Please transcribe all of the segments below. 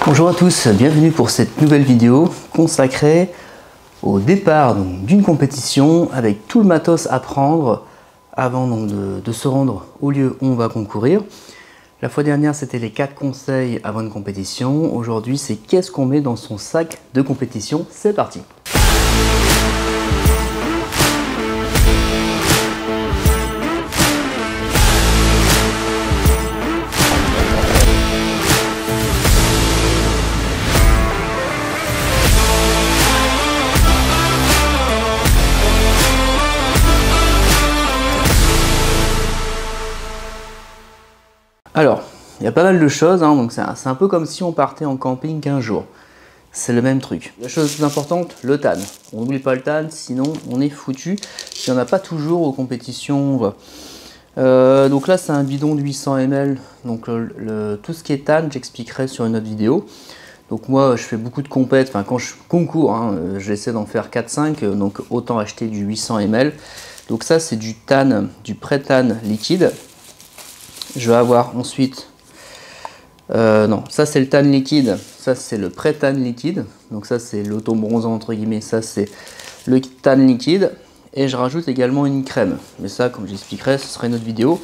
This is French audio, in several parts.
Bonjour à tous, bienvenue pour cette nouvelle vidéo consacrée au départ d'une compétition avec tout le matos à prendre avant de se rendre au lieu où on va concourir. La fois dernière c'était les 4 conseils avant une compétition, aujourd'hui c'est qu'est-ce qu'on met dans son sac de compétition. C'est parti! Alors, il y a pas mal de choses, donc c'est un peu comme si on partait en camping 15 jours. C'est le même truc. La chose importante, le TAN. On n'oublie pas le TAN, sinon on est foutu. Il n'y en a pas toujours aux compétitions. Donc là, c'est un bidon de 800 ml. Donc tout ce qui est TAN, j'expliquerai sur une autre vidéo. Donc moi, je fais beaucoup de compètes. Enfin, quand je concours, j'essaie d'en faire 4-5. Donc autant acheter du 800 ml. Donc ça, c'est du TAN, du pré-TAN liquide. Je vais avoir ensuite, non, ça c'est le tan liquide, ça c'est le pré-tan liquide, donc ça c'est l'auto-bronzant entre guillemets, ça c'est le tan liquide, et je rajoute également une crème, mais ça comme j'expliquerai, ce sera une autre vidéo.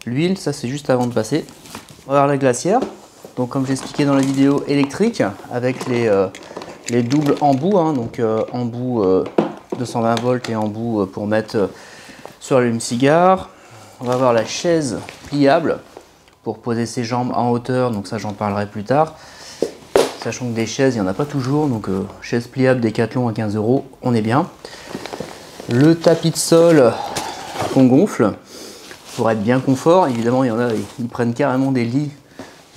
L'huile, ça c'est juste avant de passer. On va avoir la glacière, donc comme j'expliquais dans la vidéo électrique, avec les doubles embouts, donc embout 220 volts et embout pour mettre sur l'allume-cigare. On va avoir la chaise pliable pour poser ses jambes en hauteur, donc ça j'en parlerai plus tard. Sachant que des chaises, il n'y en a pas toujours, donc chaise pliable Decathlon à 15 €, on est bien. Le tapis de sol qu'on gonfle pour être bien confort. Évidemment, il y en a, ils prennent carrément des lits,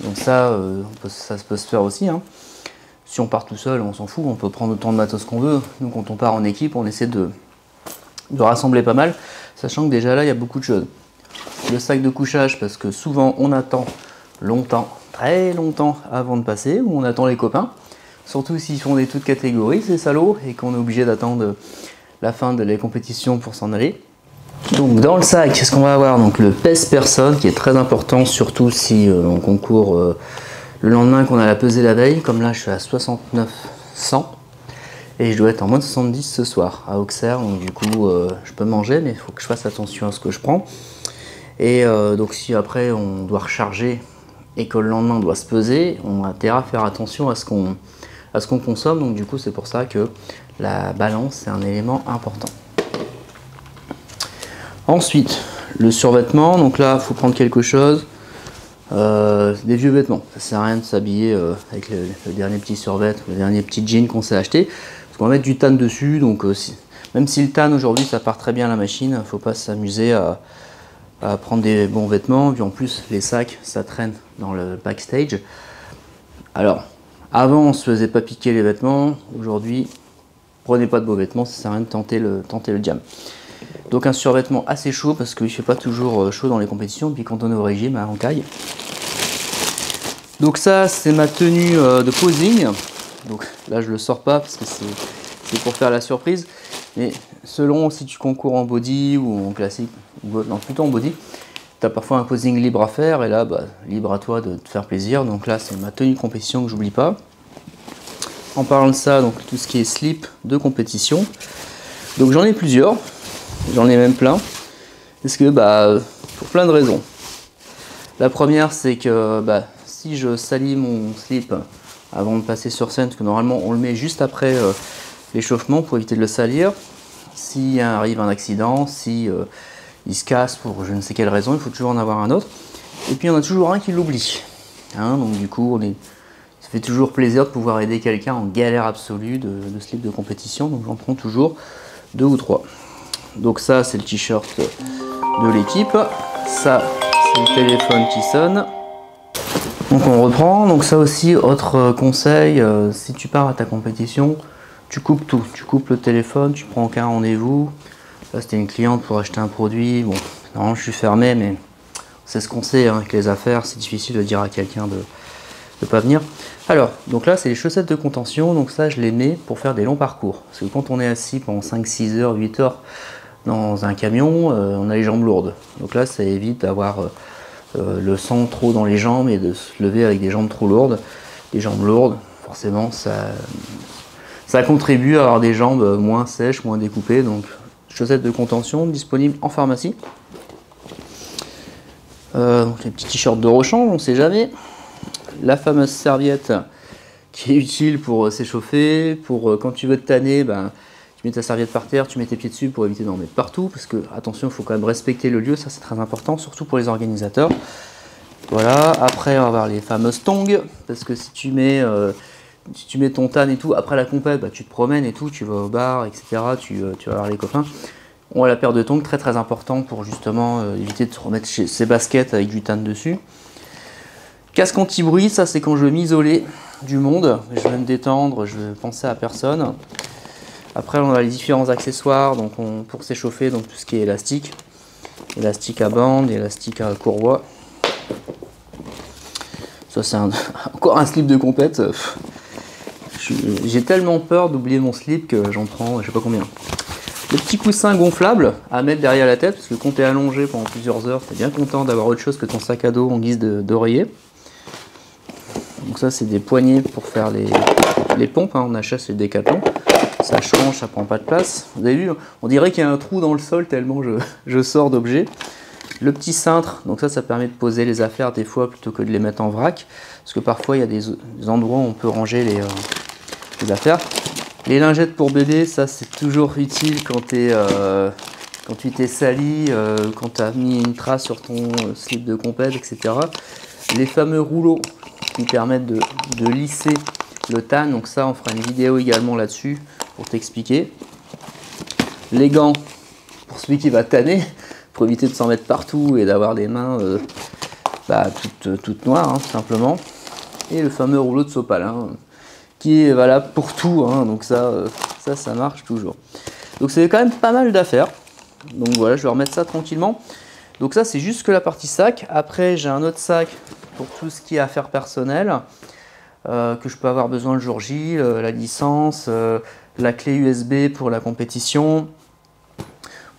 donc ça peut se faire aussi. Si on part tout seul, on s'en fout, on peut prendre autant de matos qu'on veut. Nous, quand on part en équipe, on essaie de rassembler pas mal, sachant que déjà là, il y a beaucoup de choses. Le sac de couchage, parce que souvent on attend longtemps, très longtemps avant de passer, ou on attend les copains, surtout s'ils font des toutes catégories, c'est salaud, et qu'on est obligé d'attendre la fin de la compétition pour s'en aller. Donc dans le sac, qu'est-ce qu'on va avoir? Donc le pèse-personne, qui est très important, surtout si on concourt le lendemain qu'on a la pesée la veille, comme là je suis à 69,100, et je dois être en moins de 70 ce soir, à Auxerre, donc du coup je peux manger, mais il faut que je fasse attention à ce que je prends. Et donc si après on doit recharger et que le lendemain on doit se peser, on a intérêt à faire attention à ce qu'on consomme. Donc du coup c'est pour ça que la balance c'est un élément important. Ensuite le survêtement, donc là il faut prendre quelque chose, des vieux vêtements. Ça sert à rien de s'habiller avec le dernier petit survêt, le dernier petit jean qu'on s'est acheté, parce qu'on va mettre du tan dessus. Donc même si le tan aujourd'hui ça part très bien à la machine, il ne faut pas s'amuser à prendre des bons vêtements, puis en plus les sacs ça traîne dans le backstage. Alors avant on se faisait pas piquer les vêtements, aujourd'hui prenez pas de beaux vêtements, ça sert à rien de tenter le jam. Donc un survêtement assez chaud parce qu'il fait pas toujours chaud dans les compétitions, puis quand on est au régime on caille. Donc ça c'est ma tenue de posing, donc là je le sors pas parce que c'est pour faire la surprise, mais selon si tu concours en body ou en classique, non plutôt en body, tu as parfois un posing libre à faire, et là libre à toi de te faire plaisir. Donc là c'est ma tenue de compétition que j'oublie pas. En parlant de ça, donc tout ce qui est slip de compétition, donc j'en ai plusieurs, j'en ai même plein, parce que pour plein de raisons. La première c'est que si je salis mon slip avant de passer sur scène, parce que normalement on le met juste après l'échauffement pour éviter de le salir. S'il arrive un accident, si il se casse pour je ne sais quelle raison, il faut toujours en avoir un autre. Et puis il y en a toujours un qui l'oublie. Donc du coup, ça fait toujours plaisir de pouvoir aider quelqu'un en galère absolue de slip de compétition. Donc j'en prends toujours 2 ou 3. Donc ça, c'est le t-shirt de l'équipe. Ça, c'est le téléphone qui sonne. Donc on reprend. Donc ça aussi, autre conseil, si tu pars à ta compétition, tu coupes tout. Tu coupes le téléphone, tu prends aucun rendez-vous. Là c'était une cliente pour acheter un produit. Bon, normalement je suis fermé, mais c'est ce qu'on sait avec les affaires, c'est difficile de dire à quelqu'un de ne pas venir. Alors, donc là c'est les chaussettes de contention, donc ça je les mets pour faire des longs parcours. Parce que quand on est assis pendant 5, 6 heures, 8 heures dans un camion, on a les jambes lourdes. Donc là ça évite d'avoir le sang trop dans les jambes et de se lever avec des jambes trop lourdes. des jambes lourdes, forcément ça contribue à avoir des jambes moins sèches, moins découpées. Donc chaussettes de contention disponibles en pharmacie. Donc les petits t-shirts de rechange, on ne sait jamais. La fameuse serviette qui est utile pour s'échauffer, pour quand tu veux te tanner, ben, tu mets ta serviette par terre, tu mets tes pieds dessus pour éviter d'en mettre partout, parce que attention, il faut quand même respecter le lieu, ça c'est très important, surtout pour les organisateurs. Voilà, après on va avoir les fameuses tongs, parce que si tu mets ton tan et tout, après la compète, bah, tu te promènes et tout, tu vas au bar, etc., tu vas voir les copains. On a la paire de tongs, très très important pour justement éviter de te remettre ses baskets avec du tan dessus. Casque anti-bruit, ça c'est quand je veux m'isoler du monde, je vais me détendre, je vais penser à personne. Après on a les différents accessoires donc pour s'échauffer, donc tout ce qui est élastique à bande, élastique à courroie. Ça c'est encore un slip de compète. J'ai tellement peur d'oublier mon slip que j'en prends je sais pas combien. Le petit coussin gonflable à mettre derrière la tête, parce que quand tu es allongé pendant plusieurs heures, tu es bien content d'avoir autre chose que ton sac à dos en guise d'oreiller. Donc ça c'est des poignées pour faire les pompes, hein, on achète chez Decathlon. Ça change, ça prend pas de place. Vous avez vu, on dirait qu'il y a un trou dans le sol tellement je sors d'objets. Le petit cintre, donc ça permet de poser les affaires des fois plutôt que de les mettre en vrac. Parce que parfois il y a des endroits où on peut ranger les affaires. Les lingettes pour bébé, ça c'est toujours utile quand tu t'es sali, quand tu as mis une trace sur ton slip de compète, etc. Les fameux rouleaux qui permettent de lisser le tan, donc ça on fera une vidéo également là-dessus pour t'expliquer. Les gants pour celui qui va tanner, pour éviter de s'en mettre partout et d'avoir des mains toutes noires, hein, tout simplement. Et le fameux rouleau de sopalin qui est valable pour tout, hein, donc ça marche toujours. Donc c'est quand même pas mal d'affaires. Donc voilà, je vais remettre ça tranquillement. Donc ça c'est juste que la partie sac. Après j'ai un autre sac pour tout ce qui est affaires personnelles que je peux avoir besoin le jour J, la licence, la clé USB pour la compétition,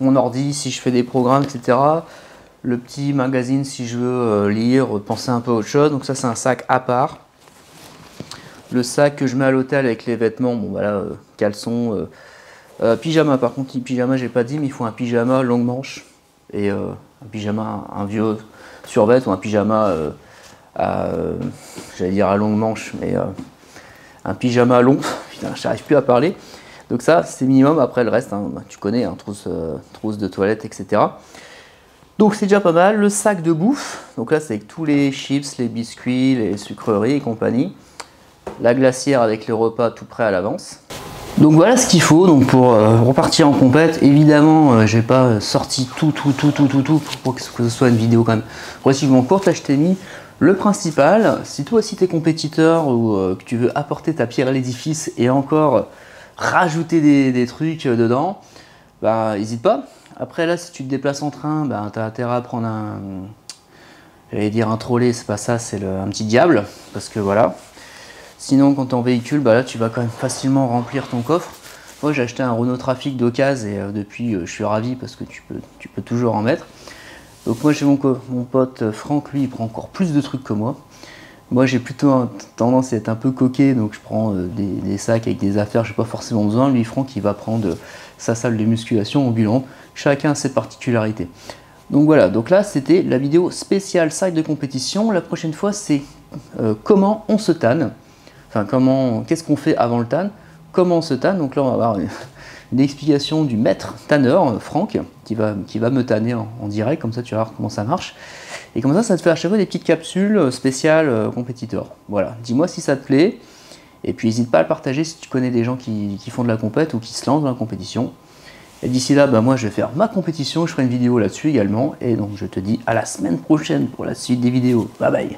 mon ordi si je fais des programmes, etc. Le petit magazine si je veux lire, penser un peu à autre chose. Donc ça c'est un sac à part. Le sac que je mets à l'hôtel avec les vêtements, bon voilà, caleçon, pyjama. Par contre, pyjama j'ai pas dit, mais il faut un pyjama longue manche et un pyjama, un vieux survêt ou un pyjama j'allais dire à longue manche, mais un pyjama long. Putain, j'arrive plus à parler. Donc ça c'est minimum. Après le reste, hein, tu connais, hein, trousse de toilette, etc. Donc c'est déjà pas mal. Le sac de bouffe, donc là c'est avec tous les chips, les biscuits, les sucreries et compagnie. La glacière avec les repas tout prêt à l'avance. Donc voilà ce qu'il faut donc pour repartir en compète. Évidemment, j'ai pas sorti tout pour que ce soit une vidéo quand même relativement courte. Là je t'ai mis le principal. Si toi aussi t'es compétiteur ou que tu veux apporter ta pierre à l'édifice et encore rajouter des trucs dedans, bah n'hésite pas. Après là si tu te déplaces en train, bah, tu as intérêt à prendre j'allais dire un trolley, c'est pas ça, c'est un petit diable, parce que voilà. Sinon quand tu es en véhicule, bah là tu vas quand même facilement remplir ton coffre. Moi j'ai acheté un Renault Trafic d'occasion et depuis je suis ravi parce que tu peux toujours en mettre. Donc moi j'ai mon pote Franck, lui il prend encore plus de trucs que moi. Moi j'ai plutôt tendance à être un peu coquet, donc je prends des sacs avec des affaires, je n'ai pas forcément besoin. Lui Franck il va prendre sa salle de musculation ambulante. Chacun a ses particularités. Donc voilà, donc là c'était la vidéo spéciale sac de compétition. La prochaine fois c'est comment on se tanne. Enfin, qu'est-ce qu'on fait avant le tan, comment on se tanne. Donc là on va avoir une explication du maître tanneur, Franck, qui va me tanner en direct, comme ça tu vas voir comment ça marche. Et comme ça te fait à chaque fois des petites capsules spéciales compétiteurs. Voilà, dis-moi si ça te plaît, et puis n'hésite pas à le partager si tu connais des gens qui font de la compète ou qui se lancent dans la compétition. Et d'ici là, bah, moi je vais faire ma compétition, je ferai une vidéo là-dessus également, et donc je te dis à la semaine prochaine pour la suite des vidéos. Bye bye.